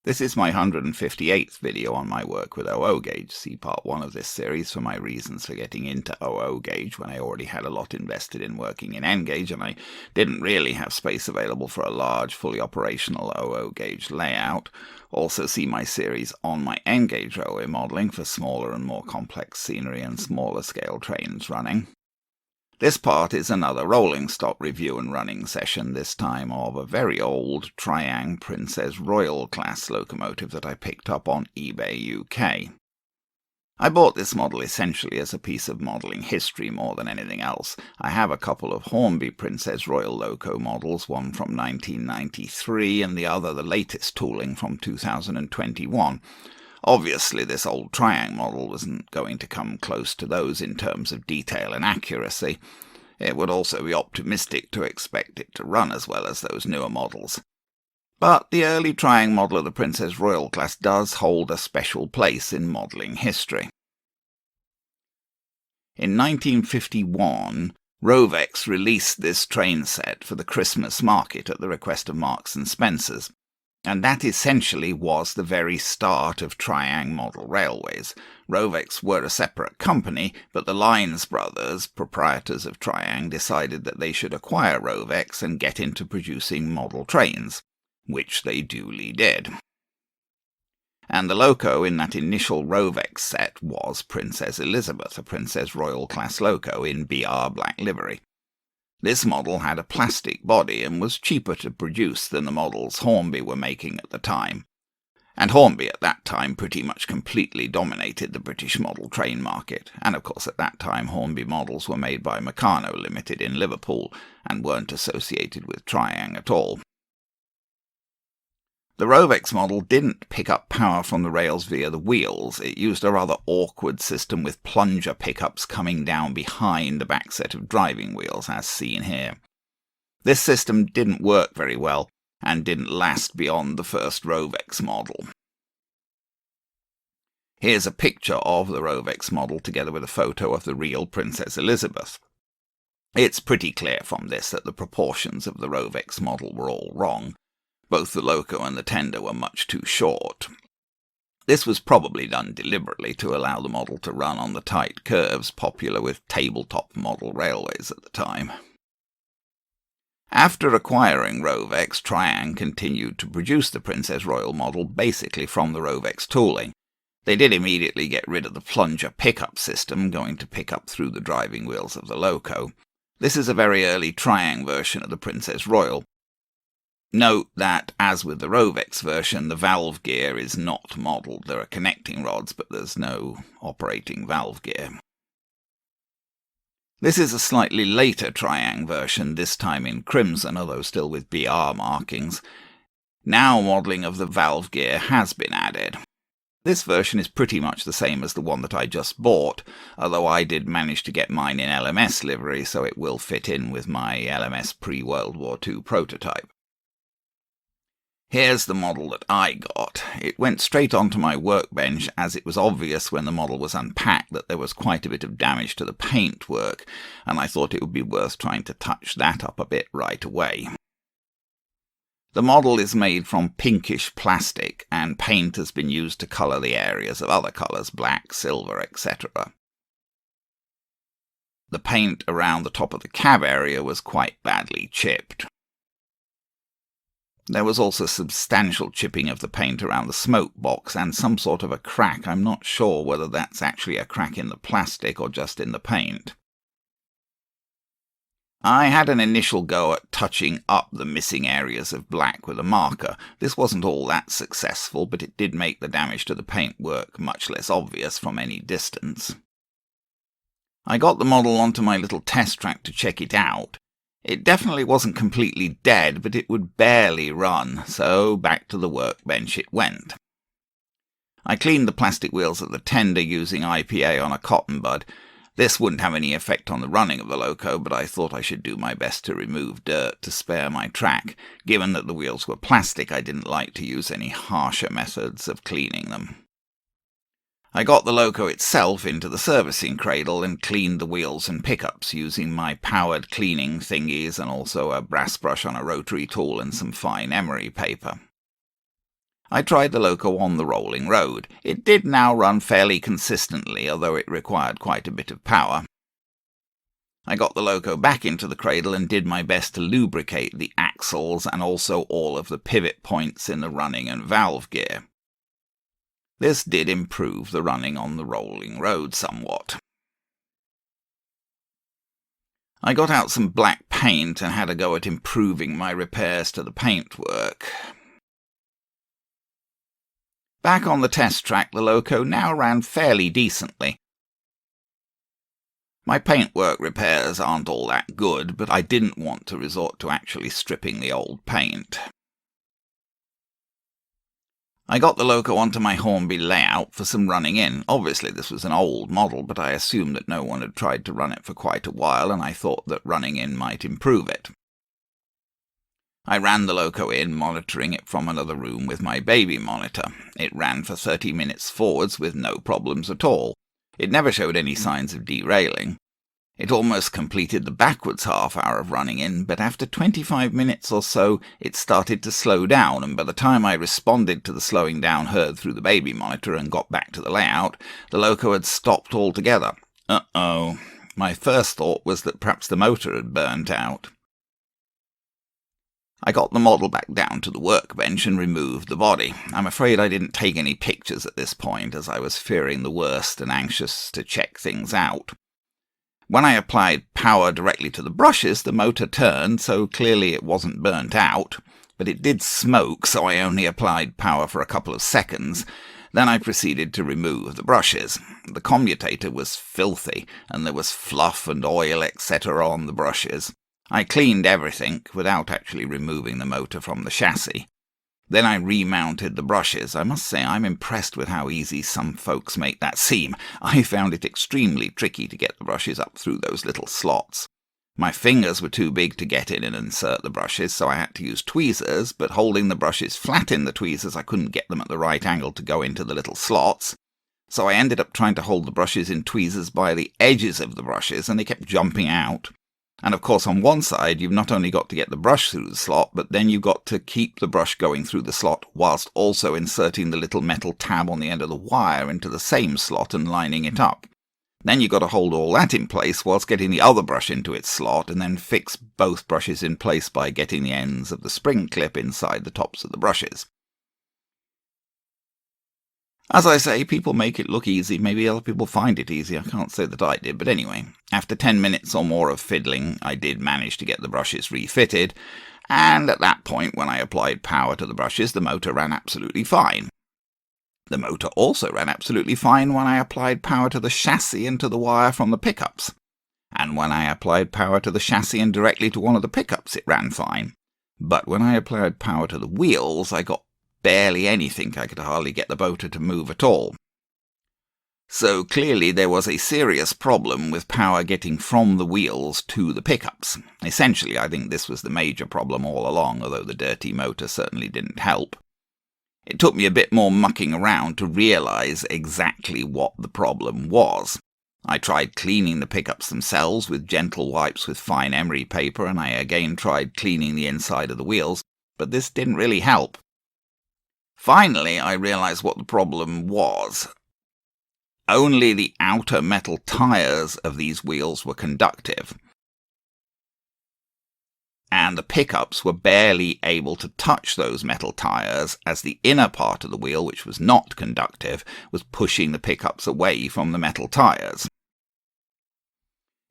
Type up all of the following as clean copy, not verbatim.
This is my 158th video on my work with OO gauge. See part 1 of this series for my reasons for getting into OO gauge when I already had a lot invested in working in N gauge and I didn't really have space available for a large, fully operational OO gauge layout. Also see my series on my N gauge railway modelling for smaller and more complex scenery and smaller scale trains running. This part is another rolling stock review and running session, this time of a very old Triang Princess Royal class locomotive that I picked up on eBay UK. I bought this model essentially as a piece of modelling history more than anything else. I have a couple of Hornby Princess Royal Loco models, one from 1993 and the other the latest tooling from 2021. Obviously, this old Triang model wasn't going to come close to those in terms of detail and accuracy. It would also be optimistic to expect it to run as well as those newer models. But the early Triang model of the Princess Royal class does hold a special place in modelling history. In 1951, Rovex released this train set for the Christmas market at the request of Marks and Spencer's. And that essentially was the very start of Triang model railways. Rovex were a separate company, but the Lines brothers, proprietors of Triang, decided that they should acquire Rovex and get into producing model trains, which they duly did. And the loco in that initial Rovex set was Princess Elizabeth, a Princess Royal class loco in BR black livery. This model had a plastic body and was cheaper to produce than the models Hornby were making at the time. And Hornby at that time pretty much completely dominated the British model train market, and of course at that time Hornby models were made by Meccano Limited in Liverpool and weren't associated with Triang at all. The Rovex model didn't pick up power from the rails via the wheels. It used a rather awkward system with plunger pickups coming down behind the back set of driving wheels, as seen here. This system didn't work very well and didn't last beyond the first Rovex model. Here's a picture of the Rovex model together with a photo of the real Princess Elizabeth. It's pretty clear from this that the proportions of the Rovex model were all wrong. Both the loco and the tender were much too short. This was probably done deliberately to allow the model to run on the tight curves popular with tabletop model railways at the time. After acquiring Rovex, Triang continued to produce the Princess Royal model basically from the Rovex tooling. They did immediately get rid of the plunger pickup system, going to pick up through the driving wheels of the loco. This is a very early Triang version of the Princess Royal. Note that, as with the Rovex version, the valve gear is not modelled. There are connecting rods, but there's no operating valve gear. This is a slightly later Triang version, this time in crimson, although still with BR markings. Now modelling of the valve gear has been added. This version is pretty much the same as the one that I just bought, although I did manage to get mine in LMS livery, so it will fit in with my LMS pre-World War II prototype. Here's the model that I got. It went straight onto my workbench as it was obvious when the model was unpacked that there was quite a bit of damage to the paintwork, and I thought it would be worth trying to touch that up a bit right away. The model is made from pinkish plastic, and paint has been used to colour the areas of other colours, black, silver, etc. The paint around the top of the cab area was quite badly chipped. There was also substantial chipping of the paint around the smoke box and some sort of a crack. I'm not sure whether that's actually a crack in the plastic or just in the paint. I had an initial go at touching up the missing areas of black with a marker. This wasn't all that successful, but it did make the damage to the paintwork much less obvious from any distance. I got the model onto my little test track to check it out. It definitely wasn't completely dead, but it would barely run, so back to the workbench it went. I cleaned the plastic wheels of the tender using IPA on a cotton bud. This wouldn't have any effect on the running of the loco, but I thought I should do my best to remove dirt to spare my track. Given that the wheels were plastic, I didn't like to use any harsher methods of cleaning them. I got the loco itself into the servicing cradle and cleaned the wheels and pickups using my powered cleaning thingies and also a brass brush on a rotary tool and some fine emery paper. I tried the loco on the rolling road. It did now run fairly consistently, although it required quite a bit of power. I got the loco back into the cradle and did my best to lubricate the axles and also all of the pivot points in the running and valve gear. This did improve the running on the rolling road somewhat. I got out some black paint and had a go at improving my repairs to the paintwork. Back on the test track, the loco now ran fairly decently. My paintwork repairs aren't all that good, but I didn't want to resort to actually stripping the old paint. I got the loco onto my Hornby layout for some running in. Obviously this was an old model, but I assumed that no one had tried to run it for quite a while, and I thought that running in might improve it. I ran the loco in, monitoring it from another room with my baby monitor. It ran for 30 minutes forwards with no problems at all. It never showed any signs of derailing. It almost completed the backwards half hour of running in, but after 25 minutes or so it started to slow down, and by the time I responded to the slowing down heard through the baby monitor and got back to the layout, the loco had stopped altogether. Uh-oh. My first thought was that perhaps the motor had burnt out. I got the model back down to the workbench and removed the body. I'm afraid I didn't take any pictures at this point, as I was fearing the worst and anxious to check things out. When I applied power directly to the brushes, the motor turned, so clearly it wasn't burnt out, but it did smoke, so I only applied power for a couple of seconds. Then I proceeded to remove the brushes. The commutator was filthy, and there was fluff and oil, etc. on the brushes. I cleaned everything without actually removing the motor from the chassis. Then I remounted the brushes. I must say I'm impressed with how easy some folks make that seem. I found it extremely tricky to get the brushes up through those little slots. My fingers were too big to get in and insert the brushes, so I had to use tweezers, but holding the brushes flat in the tweezers I couldn't get them at the right angle to go into the little slots. So I ended up trying to hold the brushes in tweezers by the edges of the brushes, and they kept jumping out. And of course on one side you've not only got to get the brush through the slot, but then you've got to keep the brush going through the slot whilst also inserting the little metal tab on the end of the wire into the same slot and lining it up. Then you've got to hold all that in place whilst getting the other brush into its slot, and then fix both brushes in place by getting the ends of the spring clip inside the tops of the brushes. As I say, people make it look easy. Maybe other people find it easy. I can't say that I did, but anyway, after 10 minutes or more of fiddling, I did manage to get the brushes refitted, and at that point, when I applied power to the brushes, the motor ran absolutely fine. The motor also ran absolutely fine when I applied power to the chassis and to the wire from the pickups. And when I applied power to the chassis and directly to one of the pickups, it ran fine. But when I applied power to the wheels, I got barely anything. I could hardly get the motor to move at all. So clearly there was a serious problem with power getting from the wheels to the pickups. Essentially, I think this was the major problem all along, although the dirty motor certainly didn't help. It took me a bit more mucking around to realise exactly what the problem was. I tried cleaning the pickups themselves with gentle wipes with fine emery paper, and I again tried cleaning the inside of the wheels, but this didn't really help. Finally, I realised what the problem was. Only the outer metal tyres of these wheels were conductive, and the pickups were barely able to touch those metal tyres, as the inner part of the wheel, which was not conductive, was pushing the pickups away from the metal tyres.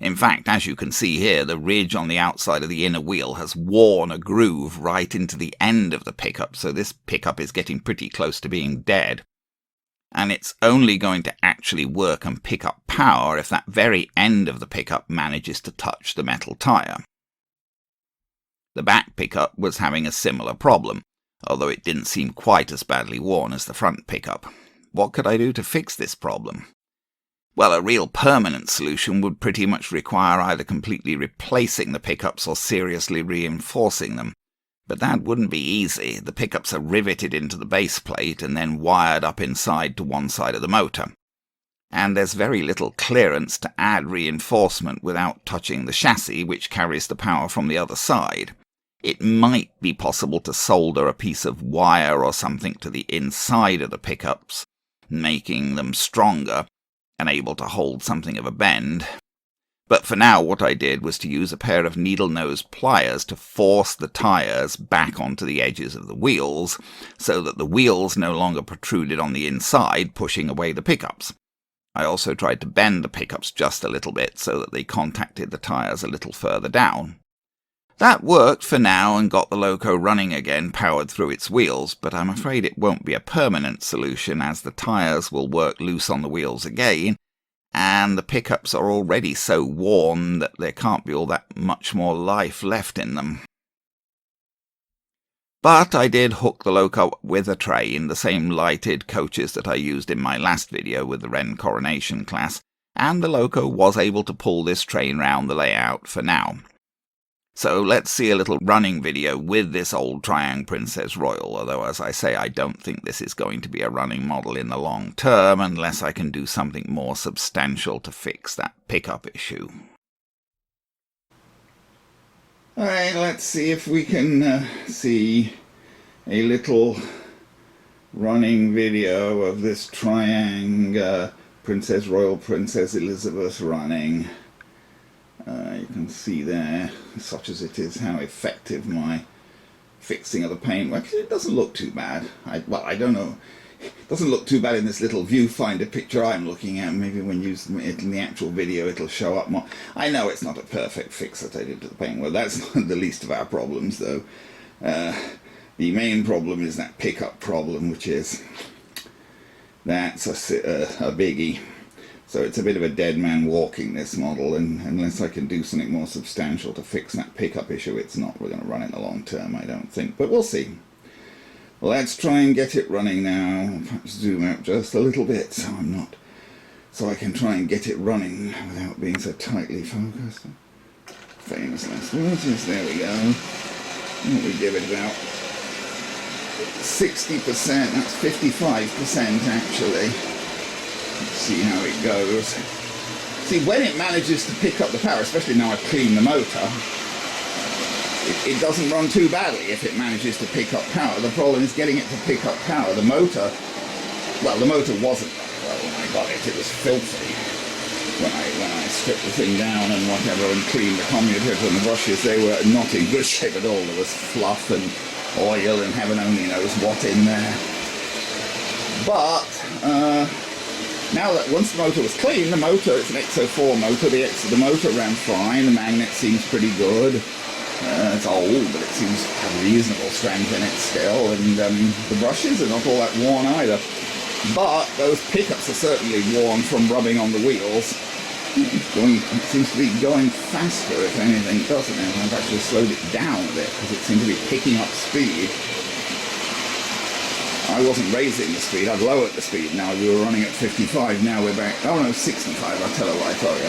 In fact, as you can see here, the ridge on the outside of the inner wheel has worn a groove right into the end of the pickup, so this pickup is getting pretty close to being dead. And it's only going to actually work and pick up power if that very end of the pickup manages to touch the metal tyre. The back pickup was having a similar problem, although it didn't seem quite as badly worn as the front pickup. What could I do to fix this problem? Well, a real permanent solution would pretty much require either completely replacing the pickups or seriously reinforcing them. But that wouldn't be easy. The pickups are riveted into the base plate and then wired up inside to one side of the motor. And there's very little clearance to add reinforcement without touching the chassis, which carries the power from the other side. it might be possible to solder a piece of wire or something to the inside of the pickups, making them stronger and able to hold something of a bend. But for now, what I did was to use a pair of needle-nose pliers to force the tyres back onto the edges of the wheels, so that the wheels no longer protruded on the inside, pushing away the pickups. I also tried to bend the pickups just a little bit so that they contacted the tyres a little further down. That worked for now and got the loco running again, powered through its wheels, but I'm afraid it won't be a permanent solution, as the tyres will work loose on the wheels again, and the pickups are already so worn that there can't be all that much more life left in them. But I did hook the loco up with a train, the same lighted coaches that I used in my last video with the Wren Coronation class, and the loco was able to pull this train round the layout for now. So let's see a little running video with this old Triang Princess Royal, although as I say, I don't think this is going to be a running model in the long term unless I can do something more substantial to fix that pickup issue. Alright, let's see if we can see a little running video of this Triang Princess Royal Princess Elizabeth running. You can see there, such as it is, how effective my fixing of the paint works. It doesn't look too bad. I don't know. It doesn't look too bad in this little viewfinder picture I'm looking at. Maybe when using it in the actual video it'll show up more. I know it's not a perfect fix that I did to the paintwork. That's not the least of our problems, though. The main problem is that pickup problem, which is... that's a biggie. So it's a bit of a dead man walking, this model, and unless I can do something more substantial to fix that pickup issue, it's not going to run in the long term, I don't think. But we'll see. Let's try and get it running now. Perhaps zoom out just a little bit so I can try and get it running without being so tightly focused. Famous last words, yes, there we go. We give it about 60%, that's 55% actually. Let's see how it goes. See, when it manages to pick up the power, especially now I've cleaned the motor, it doesn't run too badly if it manages to pick up power. The problem is getting it to pick up power. The motor wasn't well when I got it. It was filthy when I stripped the thing down and whatever and cleaned the commutator and the brushes. They were not in good shape at all. There was fluff and oil and heaven only knows what in there. But now that once the motor was clean, the motor, it's an X04 motor, the motor ran fine, the magnet seems pretty good. It's old, but it seems to have reasonable strength in it still, and the brushes are not all that worn either. But those pickups are certainly worn from rubbing on the wheels. It seems to be going faster, if anything, doesn't it? I've actually slowed it down a bit, because it seems to be picking up speed. I wasn't raising the speed, I'd lowered the speed. Now we were running at 55, now we're back, oh no, 65, I'll tell her why, sorry.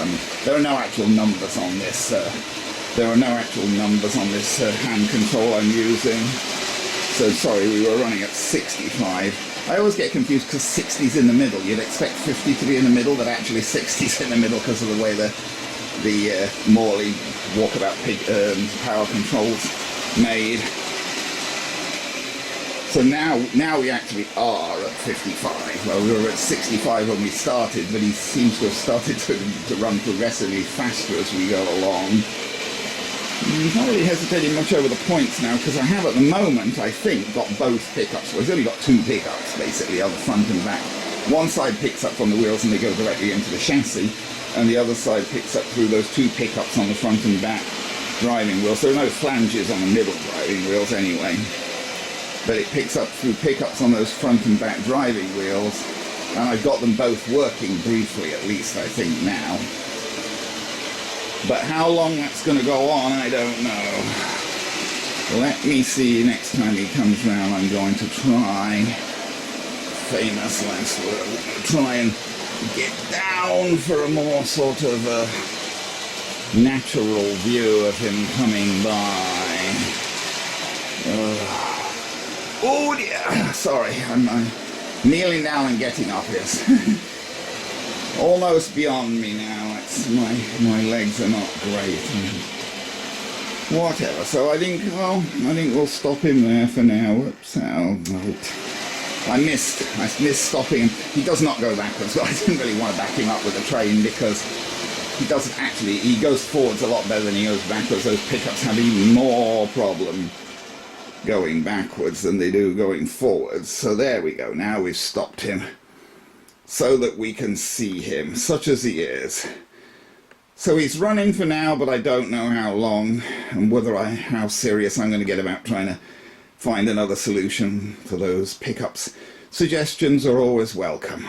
There are no actual numbers on this, hand control I'm using. So sorry, we were running at 65. I always get confused because 60's in the middle. You'd expect 50 to be in the middle, but actually 60's in the middle because of the way the Morley walkabout power control's made. So now we actually are at 55. Well, we were at 65 when we started, but he seems to have started to run progressively faster as we go along. He's not really hesitating much over the points now, because I have at the moment, I think, got both pickups. Well, he's only got two pickups, basically, on the front and back. One side picks up from the wheels and they go directly into the chassis, and the other side picks up through those two pickups on the front and back driving wheels. There are no flanges on the middle driving wheels anyway. But it picks up through pickups on those front and back driving wheels, and I've got them both working briefly, at least I think now. But how long that's going to go on, I don't know. Let me see, next time he comes round I'm going to try, famous last word, I'm going to try and get down for a more sort of natural view of him coming by. Oh dear, sorry, I'm kneeling down and getting up is almost beyond me now. It's my legs are not great. whatever. So I think we'll stop him there for now. Whoops, I missed stopping him. He does not go backwards, so I didn't really want to back him up with the train because he goes forwards a lot better than he goes backwards. Those pickups have even more problem going backwards than they do going forwards. So there we go. Now we've stopped him so that we can see him, such as he is. So he's running for now, but I don't know how long and how serious I'm going to get about trying to find another solution for those pickups. Suggestions are always welcome.